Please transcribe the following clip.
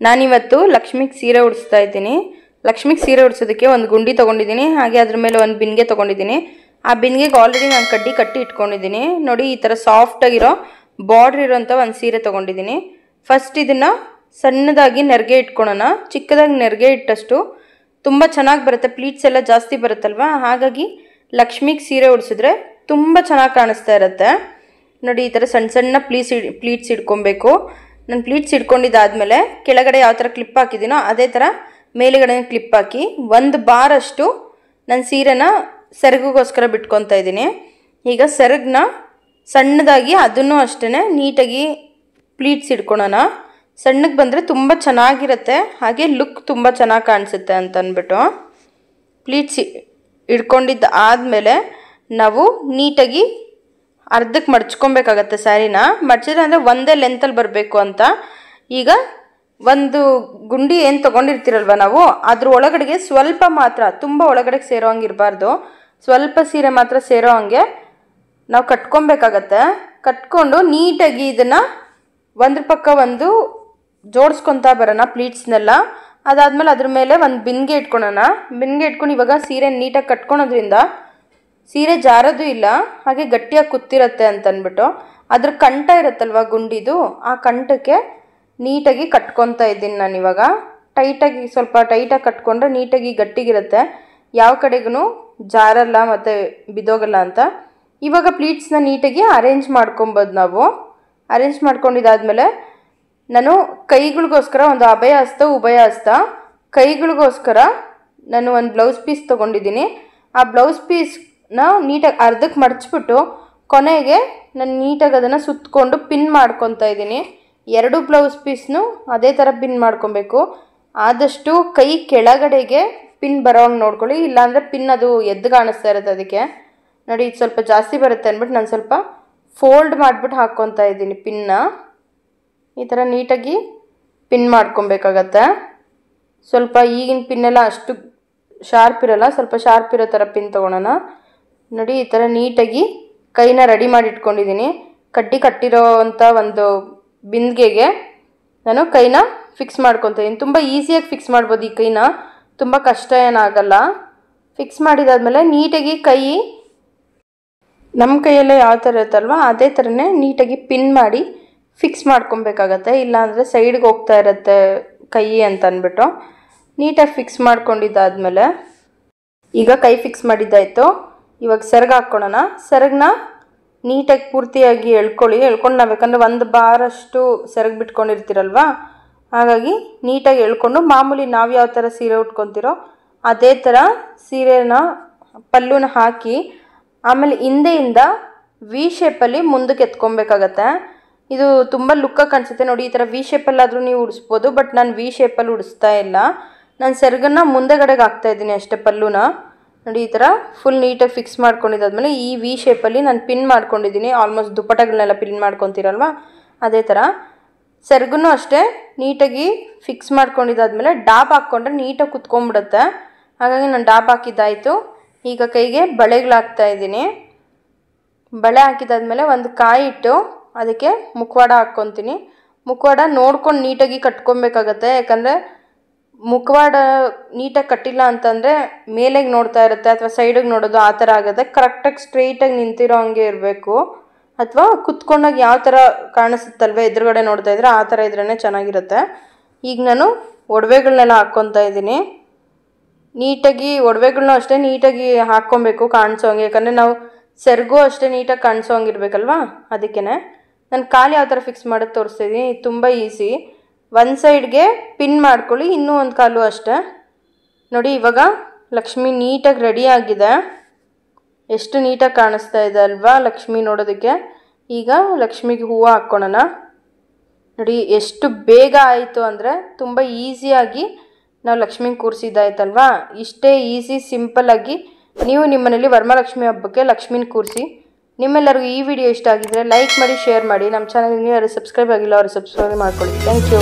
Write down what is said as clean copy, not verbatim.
ನಾನಿವತ್ತು ಲಕ್ಷ್ಮಿಗೆ ಸೀರೆ ಉಡಿಸ್ತಾ ಇದ್ದೀನಿ. ಲಕ್ಷ್ಮಿಗೆ ಸೀರೆ ಉಡಿಸೋದಕ್ಕೆ ಒಂದು ಗುಂಡಿ ತೊಗೊಂಡಿದ್ದೀನಿ, ಹಾಗೆ ಅದ್ರ ಮೇಲೆ ಒಂದು ಬಿನ್ಗೆ ತೊಗೊಂಡಿದ್ದೀನಿ. ಆ ಬಿನ್ಗೆಗೆ ಆಲ್ರೆಡಿ ನಾನು ಕಡ್ಡಿ ಕಟ್ಟಿ ಇಟ್ಕೊಂಡಿದ್ದೀನಿ. ನೋಡಿ ಈ ಥರ ಸಾಫ್ಟಾಗಿರೋ ಬಾರ್ಡ್ರ್ ಇರೋಂಥ ಒಂದು ಸೀರೆ ತೊಗೊಂಡಿದ್ದೀನಿ. ಫಸ್ಟ್ ಇದನ್ನು ಸಣ್ಣದಾಗಿ ನೆರಿಗೆ ಇಟ್ಕೊಳ್ಳೋಣ. ಚಿಕ್ಕದಾಗಿ ನೆರಿಗೆ ಇಟ್ಟಷ್ಟು ತುಂಬ ಚೆನ್ನಾಗಿ ಬರುತ್ತೆ, ಪ್ಲೀಟ್ಸ್ ಎಲ್ಲ ಜಾಸ್ತಿ ಬರುತ್ತಲ್ವ, ಹಾಗಾಗಿ ಲಕ್ಷ್ಮಿಗೆ ಸೀರೆ ಉಡಿಸಿದ್ರೆ ತುಂಬ ಚೆನ್ನಾಗಿ ಕಾಣಿಸ್ತಾ ಇರುತ್ತೆ. ನೋಡಿ ಈ ಥರ ಸಣ್ಣ ಸಣ್ಣ ಪ್ಲೀಟ್ಸ್ ಇಟ್ಕೊಬೇಕು. ನಾನು ಪ್ಲೀಟ್ಸ್ ಇಟ್ಕೊಂಡಿದ್ದಾದಮೇಲೆ ಕೆಳಗಡೆ ಯಾವ ಥರ ಕ್ಲಿಪ್ ಹಾಕಿದ್ದೀನೋ ಅದೇ ಥರ ಮೇಲುಗಡೆ ಕ್ಲಿಪ್ ಹಾಕಿ 1 ಬಾರಷ್ಟು ನನ್ನ ಸೀರೆನ ಸೆರಗಿಗೋಸ್ಕರ ಬಿಟ್ಕೊತಾ ಇದ್ದೀನಿ. ಈಗ ಸೆರಗನ್ನ ಸಣ್ಣದಾಗಿ ಅದನ್ನು ಅಷ್ಟೇ ನೀಟಾಗಿ ಪ್ಲೀಟ್ಸ್ ಇಟ್ಕೊಳ್ಳೋಣ. ಸಣ್ಣಗೆ ಬಂದರೆ ತುಂಬ ಚೆನ್ನಾಗಿರುತ್ತೆ, ಹಾಗೆ ಲುಕ್ ತುಂಬ ಚೆನ್ನಾಗಿ ಕಾಣಿಸುತ್ತೆ ಅಂತ ಅಂದ್ಬಿಟ್ಟು ಪ್ಲೀಟ್ಸ್ ಇಟ್ಕೊಂಡಿದ್ದು ಆದಮೇಲೆ ನಾವು ನೀಟಾಗಿ ಅರ್ಧಕ್ಕೆ ಮಡ್ಚ್ಕೊಬೇಕಾಗತ್ತೆ. ಸ್ಯಾರಿನ ಮಡ್ಚಿದ್ರೆ ಅಂದರೆ ಒಂದೇ ಲೆಂತಲ್ಲಿ ಬರಬೇಕು ಅಂತ. ಈಗ ಒಂದು ಗುಂಡಿ ಏನು ತೊಗೊಂಡಿರ್ತೀರಲ್ವ ನಾವು, ಅದ್ರ ಒಳಗಡೆಗೆ ಸ್ವಲ್ಪ ಮಾತ್ರ, ತುಂಬ ಒಳಗಡೆಗೆ ಸೇರೋ ಹಂಗೆ ಇರಬಾರ್ದು, ಸ್ವಲ್ಪ ಸೀರೆ ಮಾತ್ರ ಸೇರೋ ಹಂಗೆ ನಾವು ಕಟ್ಕೊಬೇಕಾಗತ್ತೆ. ಕಟ್ಕೊಂಡು ನೀಟಾಗಿ ಇದನ್ನು ಒಂದ್ರ ಪಕ್ಕ ಒಂದು ಜೋಡಿಸ್ಕೊತಾ ಬರೋಣ ಪ್ಲೀಟ್ಸ್ನೆಲ್ಲ. ಅದಾದಮೇಲೆ ಅದ್ರ ಮೇಲೆ ಒಂದು ಬಿನ್ಗೆ ಇಟ್ಕೊಳ್ಳೋಣ. ಬಿನ್ಗೆ ಇಟ್ಕೊಂಡು ಇವಾಗ ಸೀರೆ ನೀಟಾಗಿ ಕಟ್ಕೊಳೋದ್ರಿಂದ ಸೀರೆ ಜಾರೋದು ಇಲ್ಲ, ಹಾಗೆ ಗಟ್ಟಿಯಾಗಿ ಕೂತಿರತ್ತೆ ಅಂತ ಅಂದ್ಬಿಟ್ಟು ಅದ್ರ ಕಂಠ ಇರುತ್ತಲ್ವ ಗುಂಡಿದು, ಆ ಕಂಠಕ್ಕೆ ನೀಟಾಗಿ ಕಟ್ಕೊತಾ ಇದ್ದೀನಿ ನಾನು. ಇವಾಗ ಟೈಟಾಗಿ ಸ್ವಲ್ಪ ಟೈಟಾಗಿ ಕಟ್ಕೊಂಡ್ರೆ ನೀಟಾಗಿ ಗಟ್ಟಿಗಿರುತ್ತೆ, ಯಾವ ಕಡೆಗೂ ಜಾರಲ್ಲ ಮತ್ತು ಬಿದೋಗಲ್ಲ ಅಂತ. ಇವಾಗ ಪ್ಲೀಟ್ಸ್ನ ನೀಟಾಗಿ ಅರೇಂಜ್ ಮಾಡ್ಕೊಬೋದು ನಾವು. ಅರೇಂಜ್ ಮಾಡ್ಕೊಂಡಿದ್ದಾದಮೇಲೆ ನಾನು ಕೈಗಳಿಗೋಸ್ಕರ ಒಂದು ಅಭಯ ಹಸ್ತ ಉಭಯ ಹಸ್ತ, ಕೈಗಳಿಗೋಸ್ಕರ ನಾನು ಒಂದು ಬ್ಲೌಸ್ ಪೀಸ್ ತೊಗೊಂಡಿದ್ದೀನಿ. ಆ ಬ್ಲೌಸ್ ಪೀಸ್ನ ನೀಟಾಗಿ ಅರ್ಧಕ್ಕೆ ಮಡಚ್ಬಿಟ್ಟು ಕೊನೆಗೆ ನಾನು ನೀಟಾಗಿ ಅದನ್ನು ಸುತ್ತಕೊಂಡು ಪಿನ್ ಮಾಡ್ಕೊತಾ ಇದ್ದೀನಿ. 2 ಬ್ಲೌಸ್ ಪೀಸ್ನು ಅದೇ ಥರ ಪಿನ್ ಮಾಡ್ಕೊಬೇಕು. ಆದಷ್ಟು ಕೈ ಕೆಳಗಡೆಗೆ ಪಿನ್ ಬರೋ ಹಂಗೆ ನೋಡ್ಕೊಳ್ಳಿ, ಇಲ್ಲಾಂದರೆ ಪಿನ್ ಅದು ಎದ್ದು ಕಾಣಿಸ್ತಾ ಇರುತ್ತೆ. ಅದಕ್ಕೆ ನೋಡಿ ಇದು ಸ್ವಲ್ಪ ಜಾಸ್ತಿ ಬರುತ್ತೆ ಅಂದ್ಬಿಟ್ಟು ನಾನು ಸ್ವಲ್ಪ ಫೋಲ್ಡ್ ಮಾಡಿಬಿಟ್ಟು ಹಾಕ್ಕೊತಾ ಇದ್ದೀನಿ ಪಿನ್ನ. ಈ ಥರ ನೀಟಾಗಿ ಪಿನ್ ಮಾಡ್ಕೊಬೇಕಾಗತ್ತೆ. ಸ್ವಲ್ಪ ಈಗಿನ ಪಿನ್ನೆಲ್ಲ ಅಷ್ಟು ಶಾರ್ಪ್ ಇರೋಲ್ಲ, ಸ್ವಲ್ಪ ಶಾರ್ಪ್ ಇರೋ ಥರ ಪಿನ್ ತೊಗೊಳೋಣ. ನೋಡಿ ಈ ಥರ ನೀಟಾಗಿ ಕೈನ ರೆಡಿ ಮಾಡಿ ಇಟ್ಕೊಂಡಿದ್ದೀನಿ. ಕಡ್ಡಿ ಕಟ್ಟಿರೋ ಅಂಥ ಒಂದು ಬಿಂದಿಗೆಗೆ ನಾನು ಕೈನ ಫಿಕ್ಸ್ ಮಾಡ್ಕೊತೀನಿ. ತುಂಬ ಈಸಿಯಾಗಿ ಫಿಕ್ಸ್ ಮಾಡ್ಬೋದು ಈ ಕೈನ, ತುಂಬ ಕಷ್ಟ ಏನಾಗಲ್ಲ. ಫಿಕ್ಸ್ ಮಾಡಿದಾದ್ಮೇಲೆ ನೀಟಾಗಿ ಕೈ ನಮ್ಮ ಕೈಯಲ್ಲೇ ಯಾವ ಥರ ಇರುತ್ತಲ್ವ ಅದೇ ಥರನೇ ನೀಟಾಗಿ ಪಿನ್ ಮಾಡಿ ಫಿಕ್ಸ್ ಮಾಡ್ಕೊಬೇಕಾಗತ್ತೆ, ಇಲ್ಲಾಂದರೆ ಸೈಡ್ಗೆ ಹೋಗ್ತಾ ಇರುತ್ತೆ ಕೈ ಅಂತ ಅಂದ್ಬಿಟ್ಟು. ನೀಟಾಗಿ ಫಿಕ್ಸ್ ಮಾಡ್ಕೊಂಡಿದ್ದಾದಮೇಲೆ ಈಗ ಕೈ ಫಿಕ್ಸ್ ಮಾಡಿದ್ದಾಯಿತು. ಇವಾಗ ಸೆರಗು ಹಾಕ್ಕೊಳ್ಳೋಣ. ಸೆರಗನ್ನ ನೀಟಾಗಿ ಪೂರ್ತಿಯಾಗಿ ಎಳ್ಕೊಂಡು ನಾವು ಯಾಕಂದರೆ 1 ಬಾರಷ್ಟು ಸೆರಗು ಬಿಟ್ಕೊಂಡಿರ್ತೀರಲ್ವ, ಹಾಗಾಗಿ ನೀಟಾಗಿ ಎಳ್ಕೊಂಡು ಮಾಮೂಲಿ ನಾವು ಯಾವ ಥರ ಸೀರೆ ಉಟ್ಕೊತೀರೋ ಅದೇ ಥರ ಸೀರೆನ ಪಲ್ಲುನ ಹಾಕಿ ಆಮೇಲೆ ಹಿಂದೆಯಿಂದ ವಿ ಶೇಪಲ್ಲಿ ಮುಂದಕ್ಕೆ ಎತ್ಕೊಬೇಕಾಗತ್ತೆ. ಇದು ತುಂಬ ಲುಕ್ಕಾಗಿ ಕಾಣಿಸುತ್ತೆ ನೋಡಿ. ಈ ಥರ ವಿ ಶೇಪಲ್ಲಾದರೂ ನೀವು ಉಡಿಸ್ಬೋದು, ಬಟ್ ನಾನು ವಿ ಶೇಪಲ್ಲಿ ಉಡಿಸ್ತಾ ಇಲ್ಲ. ನಾನು ಸೆರಗನ್ನು ಮುಂದೆಗಡೆಗೆ ಹಾಕ್ತಾಯಿದ್ದೀನಿ ಅಷ್ಟೇ, ಪಲ್ಲುನ ನೋಡಿ ಈ ಥರ ಫುಲ್ ನೀಟಾಗಿ ಫಿಕ್ಸ್ ಮಾಡ್ಕೊಂಡಿದ್ದಾದ್ಮೇಲೆ ಈ ವಿ ಶೇಪಲ್ಲಿ ನಾನು ಪಿನ್ ಮಾಡ್ಕೊಂಡಿದ್ದೀನಿ. ಆಲ್ಮೋಸ್ಟ್ ದುಪ್ಪಟಗಳನ್ನೆಲ್ಲ ಪಿನ್ ಮಾಡ್ಕೊತೀರಲ್ವ ಅದೇ ಥರ ಸೆರಗೂ ಅಷ್ಟೇ ನೀಟಾಗಿ ಫಿಕ್ಸ್ ಮಾಡ್ಕೊಂಡಿದ್ದಾದ್ಮೇಲೆ ಡಾಬ್ ಹಾಕ್ಕೊಂಡ್ರೆ ನೀಟಾಗಿ ಕುತ್ಕೊಂಡ್ಬಿಡುತ್ತೆ. ಹಾಗಾಗಿ ನಾನು ಡಾಬ್ ಹಾಕಿದ್ದಾಯಿತು. ಈಗ ಕೈಗೆ ಬಳೆಗಳು ಹಾಕ್ತಾಯಿದ್ದೀನಿ. ಬಳೆ ಹಾಕಿದಾದ್ಮೇಲೆ ಒಂದು ಕಾಯಿ ಇಟ್ಟು ಅದಕ್ಕೆ ಮುಖವಾಡ ಹಾಕ್ಕೊತೀನಿ. ಮುಖವಾಡ ನೋಡ್ಕೊಂಡು ನೀಟಾಗಿ ಕಟ್ಕೊಬೇಕಾಗತ್ತೆ, ಯಾಕಂದರೆ ಮುಖವಾಡ ನೀಟಾಗಿ ಕಟ್ಟಿಲ್ಲ ಅಂತಂದರೆ ಮೇಲೆಗೆ ನೋಡ್ತಾ ಇರುತ್ತೆ ಅಥವಾ ಸೈಡಿಗೆ ನೋಡೋದು ಆ ಥರ ಆಗುತ್ತೆ. ಕರೆಕ್ಟಾಗಿ ಸ್ಟ್ರೈಟಾಗಿ ನಿಂತಿರೋ ಹಂಗೆ ಇರಬೇಕು, ಅಥವಾ ಕುತ್ಕೊಂಡಾಗ ಯಾವ ಥರ ಕಾಣಿಸುತ್ತಲ್ವ ಎದುರುಗಡೆ ನೋಡ್ತಾ ಇದ್ರೆ ಆ ಥರ ಇದ್ರೇ ಚೆನ್ನಾಗಿರುತ್ತೆ. ಈಗ ನಾನು ಒಡವೆಗಳನ್ನೆಲ್ಲ ಹಾಕ್ಕೊತಾ ಇದ್ದೀನಿ. ನೀಟಾಗಿ ಒಡವೆಗಳನ್ನೂ ಅಷ್ಟೇ ನೀಟಾಗಿ ಹಾಕ್ಕೊಬೇಕು ಕಾಣಿಸೋ ಹಂಗೆ, ಯಾಕಂದರೆ ನಾವು ಸೆರಗೂ ಅಷ್ಟೇ ನೀಟಾಗಿ ಕಾಣಿಸೋ ಹಂಗೆ ಇರಬೇಕಲ್ವ. ಅದಕ್ಕೇ ನಾನು ಕಾಲು ಯಾವ ಥರ ಫಿಕ್ಸ್ ಮಾಡೋದು ತೋರಿಸ್ತಿದ್ದೀನಿ. ತುಂಬ ಈಸಿ. ಒಂದು ಸೈಡ್ಗೆ ಪಿನ್ ಮಾಡ್ಕೊಳ್ಳಿ, ಇನ್ನೂ ಒಂದು ಕಾಲು ಅಷ್ಟೇ. ನೋಡಿ ಇವಾಗ ಲಕ್ಷ್ಮಿ ನೀಟಾಗಿ ರೆಡಿ ಆಗಿದೆ. ಎಷ್ಟು ನೀಟಾಗಿ ಕಾಣಿಸ್ತಾ ಇದೆ ಅಲ್ವಾ ಲಕ್ಷ್ಮಿ ನೋಡೋದಕ್ಕೆ. ಈಗ ಲಕ್ಷ್ಮಿಗೆ ಹೂವು ಹಾಕ್ಕೊಳ್ಳೋಣ. ನೋಡಿ ಎಷ್ಟು ಬೇಗ ಆಯಿತು ಅಂದರೆ ತುಂಬ ಈಸಿಯಾಗಿ ನಾವು ಲಕ್ಷ್ಮಿಗೆ ಕೂರಿಸಿದ್ದಾಯ್ತಲ್ವಾ. ಇಷ್ಟೇ ಈಸಿ ಸಿಂಪಲ್ಲಾಗಿ ನೀವು ನಿಮ್ಮ ಮನೇಲಿ ವರಮಹಾಲಕ್ಷ್ಮಿ ಹಬ್ಬಕ್ಕೆ ಲಕ್ಷ್ಮಿನ ಕೂರಿಸಿ. ನಿಮ್ಮೆಲ್ಲರಿಗೂ ಈ ವಿಡಿಯೋ ಇಷ್ಟ ಆಗಿದ್ರೆ ಲೈಕ್ ಮಾಡಿ, ಶೇರ್ ಮಾಡಿ. ನಮ್ಮ ಚಾನಲ್ಗೆ ಯಾರು ಸಬ್ಸ್ಕ್ರೈಬ್ ಆಗಿಲ್ಲ ಅವರು ಸಬ್ಸ್ಕ್ರೈಬ್ ಮಾಡ್ಕೊಳ್ಳಿ. Thank you.